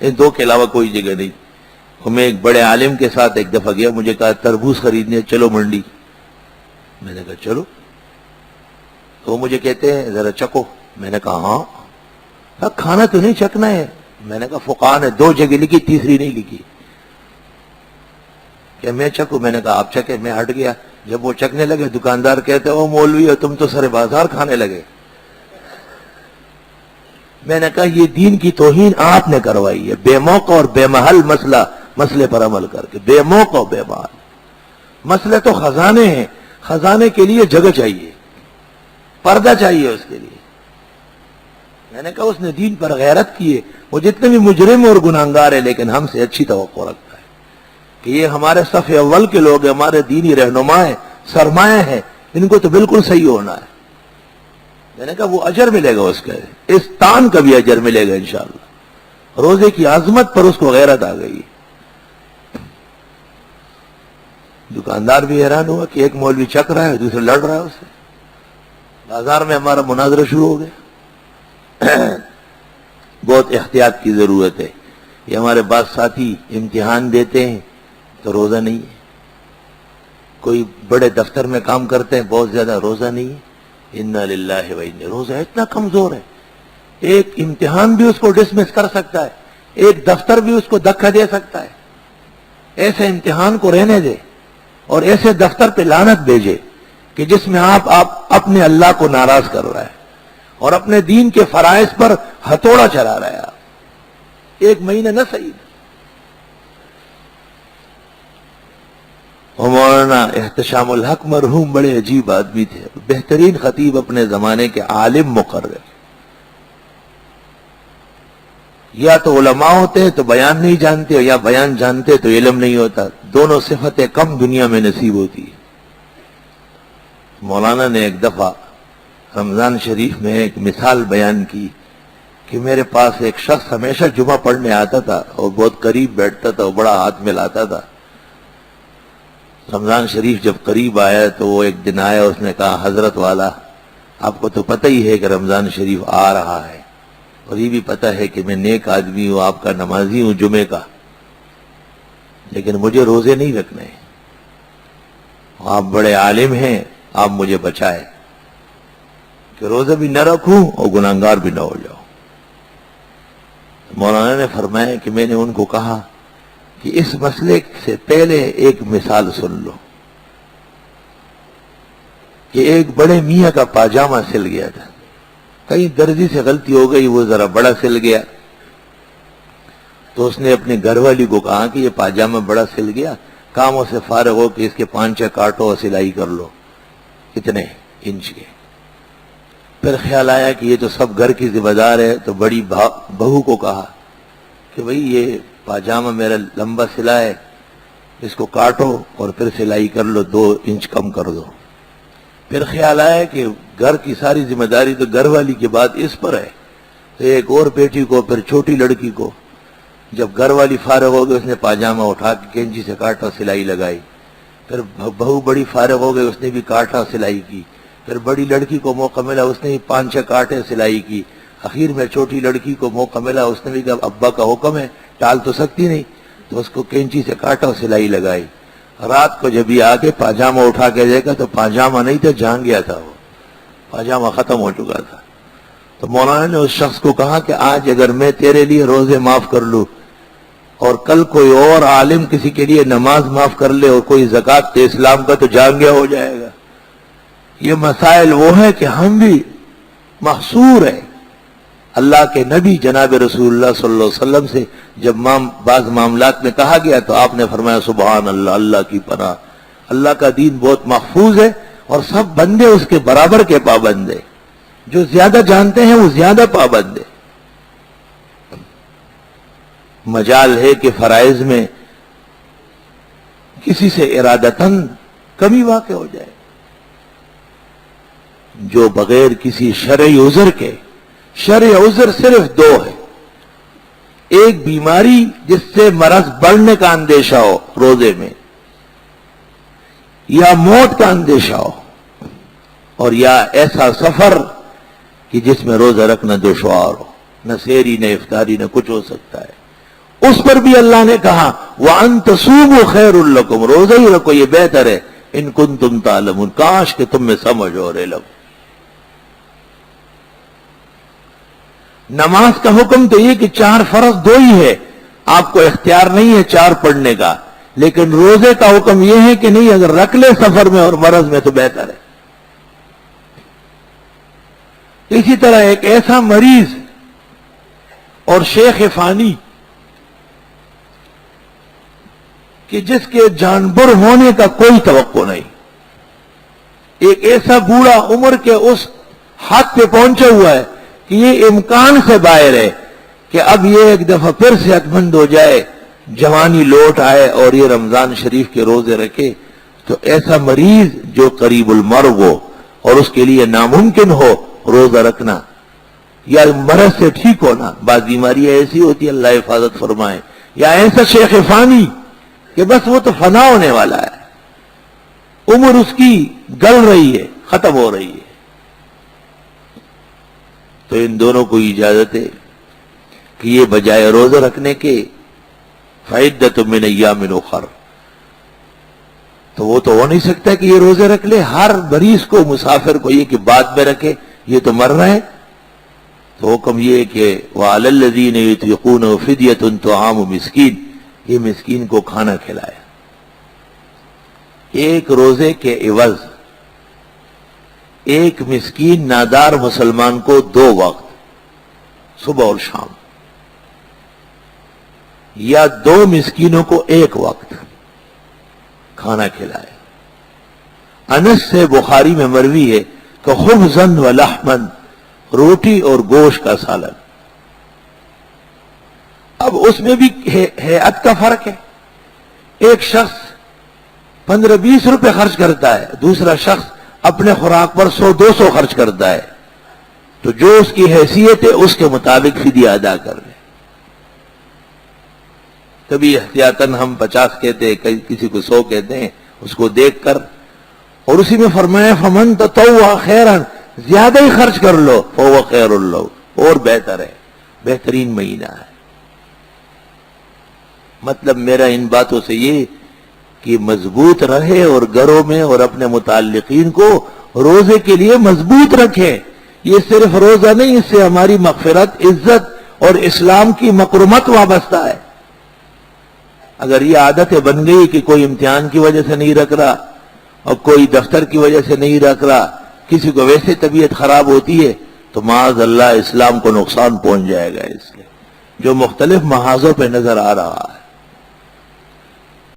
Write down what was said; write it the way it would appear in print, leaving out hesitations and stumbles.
ان دو کے علاوہ کوئی جگہ نہیں. تو میں ایک بڑے عالم کے ساتھ ایک دفعہ گیا, مجھے کہا تربوز خریدنے چلو منڈی. میں نے کہا چلو. تو وہ مجھے کہتے ہیں ذرا چکو. میں نے کہا ہاں. کھانا تو نہیں چکنا ہے. میں نے کہا فقہاء نے 2 جگہ لکھی, تیسری نہیں لکھی. کہ میں چکو. میں نے کہا آپ چکے. میں ہٹ گیا. جب وہ چکنے لگے دکاندار کہتے او مولوی تم تو سر بازار کھانے لگے. میں نے کہا یہ دین کی توہین آپ نے کروائی ہے, بے موقع اور بے محل مسئلے پر عمل کر کے. بے موقع بے محل مسئلے تو خزانے ہیں. خزانے کے لیے جگہ چاہیے, پردہ چاہیے اس کے لیے. میں نے کہا اس نے دین پر غیرت کی ہے. وہ جتنے بھی مجرم اور گناہگار ہیں لیکن ہم سے اچھی توقع رکھتا ہے کہ یہ ہمارے صف اول کے لوگ ہیں, ہمارے دینی رہنما ہیں, سرمایہ ہیں, ان کو تو بالکل صحیح ہونا ہے. میں نے کہا وہ اجر ملے گا اس کا, اس تان کا بھی اجر ملے گا انشاءاللہ. روزے کی عظمت پر اس کو غیرت آ گئی. دکاندار بھی حیران ہوا کہ ایک مولوی چک رہا ہے, دوسرے لڑ رہا ہے اس سے. بازار میں ہمارا مناظرہ شروع ہو گیا. بہت احتیاط کی ضرورت ہے. یہ ہمارے بعض ساتھی امتحان دیتے ہیں تو روزہ نہیں ہے. کوئی بڑے دفتر میں کام کرتے ہیں, بہت زیادہ روزہ نہیں ہے. انا للہ و انا, روزہ اتنا کمزور ہے. ایک امتحان بھی اس کو ڈسمس کر سکتا ہے, ایک دفتر بھی اس کو دھکا دے سکتا ہے. ایسے امتحان کو رہنے دے اور ایسے دفتر پہ لعنت بھیجے کہ جس میں آپ اپنے اللہ کو ناراض کر رہا ہے اور اپنے دین کے فرائض پر ہتھوڑا چلا رہا ہے. آپ 1 مہینہ نہ صحیح. مولانا احتشام الحق مرحوم بڑے عجیب آدمی تھے, بہترین خطیب اپنے زمانے کے, عالم مقرر. یا تو علماء ہوتے ہیں تو بیان نہیں جانتے, یا بیان جانتے تو علم نہیں ہوتا. دونوں صفتیں کم دنیا میں نصیب ہوتی ہیں. مولانا نے ایک دفعہ رمضان شریف میں ایک مثال بیان کی کہ میرے پاس ایک شخص ہمیشہ جمعہ پڑھنے آتا تھا اور بہت قریب بیٹھتا تھا اور بڑا ہاتھ ملاتا تھا. رمضان شریف جب قریب آیا تو وہ ایک دن آیا, اس نے کہا حضرت والا آپ کو تو پتہ ہی ہے کہ رمضان شریف آ رہا ہے, اور یہ بھی پتہ ہے کہ میں نیک آدمی ہوں, آپ کا نمازی ہوں جمعے کا, لیکن مجھے روزے نہیں رکھنے ہیں. آپ بڑے عالم ہیں, آپ مجھے بچائے کہ روزہ بھی نہ رکھوں اور گناہگار بھی نہ ہو جاؤں. مولانا نے فرمایا کہ میں نے ان کو کہا کہ اس مسئلے سے پہلے ایک مثال سن لو کہ ایک بڑے میاں کا پاجامہ سل گیا تھا. کہیں درزی سے غلطی ہو گئی, وہ ذرا بڑا سل گیا. تو اس نے اپنی گھر والی کو کہا کہ یہ پاجامہ بڑا سل گیا, کاموں سے فارغ ہو کہ اس کے 5-6 کاٹو اور سلائی کر لو. کتنے انچ کے. پھر خیال آیا کہ یہ تو سب گھر کی ذمہ دار ہے, تو بڑی بہو کو کہا کہ بھئی یہ پاجامہ میرا لمبا سلا ہے, اس کو کاٹو اور پھر سلائی کر لو, 2 انچ کم کر دو. پھر خیال آیا کہ گھر کی ساری ذمہ داری تو گھر والی کے بعد اس پر ہے, تو ایک اور بیٹی کو, پھر چھوٹی لڑکی کو. جب گھر والی فارغ ہو گئی, اس نے پاجامہ اٹھا کے کینچی سے کاٹا, سلائی لگائی. پھر بہو بڑی فارغ ہو گئی, اس نے بھی کاٹا, سلائی کی. پھر بڑی لڑکی کو موقع ملا, اس نے بھی 5-6 کاٹے, سلائی کی. اخیر میں چھوٹی لڑکی کو موقع ملا, اس نے بھی کہا ابا کا حکم ہے, ٹال تو سکتی نہیں, تو اس کو کینچی سے کاٹا اور سلائی لگائی. رات کو جب یہ آگے پاجامہ اٹھا کے دیکھا تو پاجامہ نہیں تھا, جان گیا تھا, وہ پاجامہ ختم ہو چکا تھا. تو مولانا نے اس شخص کو کہا کہ آج اگر میں تیرے لیے روزے معاف کر لوں اور کل کوئی اور عالم کسی کے لیے نماز معاف کر لے اور کوئی زکوٰۃ دے اسلام کا, تو جان گیا ہو جائے گا. یہ مسائل وہ ہیں کہ ہم بھی محصور ہیں. اللہ کے نبی جناب رسول اللہ صلی اللہ علیہ وسلم سے جب بعض معاملات میں کہا گیا تو آپ نے فرمایا سبحان اللہ, اللہ کی پناہ, اللہ کا دین بہت محفوظ ہے اور سب بندے اس کے برابر کے پابند ہیں. جو زیادہ جانتے ہیں وہ زیادہ پابند ہیں. مجال ہے کہ فرائض میں کسی سے ارادتاً کمی واقع ہو جائے, جو بغیر کسی شرعی عذر کے. شرعی عذر صرف 2 ہے. ایک بیماری جس سے مرض بڑھنے کا اندیشہ ہو روزے میں, یا موت کا اندیشہ ہو, اور یا ایسا سفر کہ جس میں روزہ رکھنا دشوار ہو, نہ سحری نہ افطاری نہ کچھ ہو سکتا ہے. اس پر بھی اللہ نے کہا وَأَن تَصُومُوا خَيْرٌ لَكُمْ، روزہ ہی رکھو یہ بہتر ہے، ان کنتم تعلمون، کاش کہ تم میں سمجھ اور علم۔ نماز کا حکم تو یہ کہ 4 فرض 2 ہی ہے، آپ کو اختیار نہیں ہے 4 پڑھنے کا، لیکن روزے کا حکم یہ ہے کہ نہیں، اگر رکھ لے سفر میں اور مرض میں تو بہتر ہے۔ اسی طرح ایک ایسا مریض اور شیخ فانی کہ جس کے جانبر ہونے کا کوئی توقع نہیں، ایک ایسا بوڑھا عمر کے اس حد پہ پہنچا ہوا ہے کہ یہ امکان سے باہر ہے کہ اب یہ ایک دفعہ پھر صحت مند ہو جائے، جوانی لوٹ آئے اور یہ رمضان شریف کے روزے رکھے، تو ایسا مریض جو قریب المرگ ہو اور اس کے لیے ناممکن ہو روزہ رکھنا یا مرض سے ٹھیک ہونا، بعض بیماریاں ایسی ہوتی ہے اللہ حفاظت فرمائے، یا ایسا شیخ فانی کہ بس وہ تو فنا ہونے والا ہے، عمر اس کی گل رہی ہے، ختم ہو رہی ہے، تو ان دونوں کو اجازت ہے کہ یہ بجائے روزہ رکھنے کے فعدۃ من ایام اخر، تو وہ تو ہو نہیں سکتا کہ یہ روزے رکھ لے، ہر مریض کو مسافر کو یہ کہ بعد میں رکھے، یہ تو مر رہے ہیں، تو حکم یہ ہے کہ وَعَلَى الَّذِينَ يُطِيقُونَهُ فِدْيَةٌ طَعَامُ مِسْكِينٍ، یہ مسکین کو کھانا کھلایا، ایک روزے کے عوض ایک مسکین نادار مسلمان کو 2 وقت صبح اور شام، یا 2 مسکینوں کو 1 وقت کھانا کھلایا۔ انس سے بخاری میں مروی ہے کہ خبزاً و لحماً، روٹی اور گوشت کا سالن۔ اب اس میں بھی ہیئت کا فرق ہے، ایک شخص 15-20 روپے خرچ کرتا ہے، دوسرا شخص اپنے خوراک پر 100-200 خرچ کرتا ہے، تو جو اس کی حیثیت ہے اس کے مطابق فدیہ ادا کر لے۔ کبھی احتیاطاً ہم 50 کہتے ہیں، کسی کو 100 کہتے ہیں، اس کو دیکھ کر، اور اسی میں فرمایا فمن تطوع خیرا، زیادہ ہی خرچ کر لو فهو خیر له، اور بہتر ہے، بہترین مہینہ ہے۔ مطلب میرا ان باتوں سے یہ کہ مضبوط رہے اور گھروں میں اور اپنے متعلقین کو روزے کے لیے مضبوط رکھے، یہ صرف روزہ نہیں، اس سے ہماری مغفرت، عزت اور اسلام کی مکرمت وابستہ ہے۔ اگر یہ عادتیں بن گئی کہ کوئی امتحان کی وجہ سے نہیں رکھ رہا اور کوئی دفتر کی وجہ سے نہیں رکھ رہا، کسی کو ویسے طبیعت خراب ہوتی ہے، تو معاذ اللہ اسلام کو نقصان پہنچ جائے گا، اس لیے جو مختلف محاذوں پہ نظر آ رہا ہے۔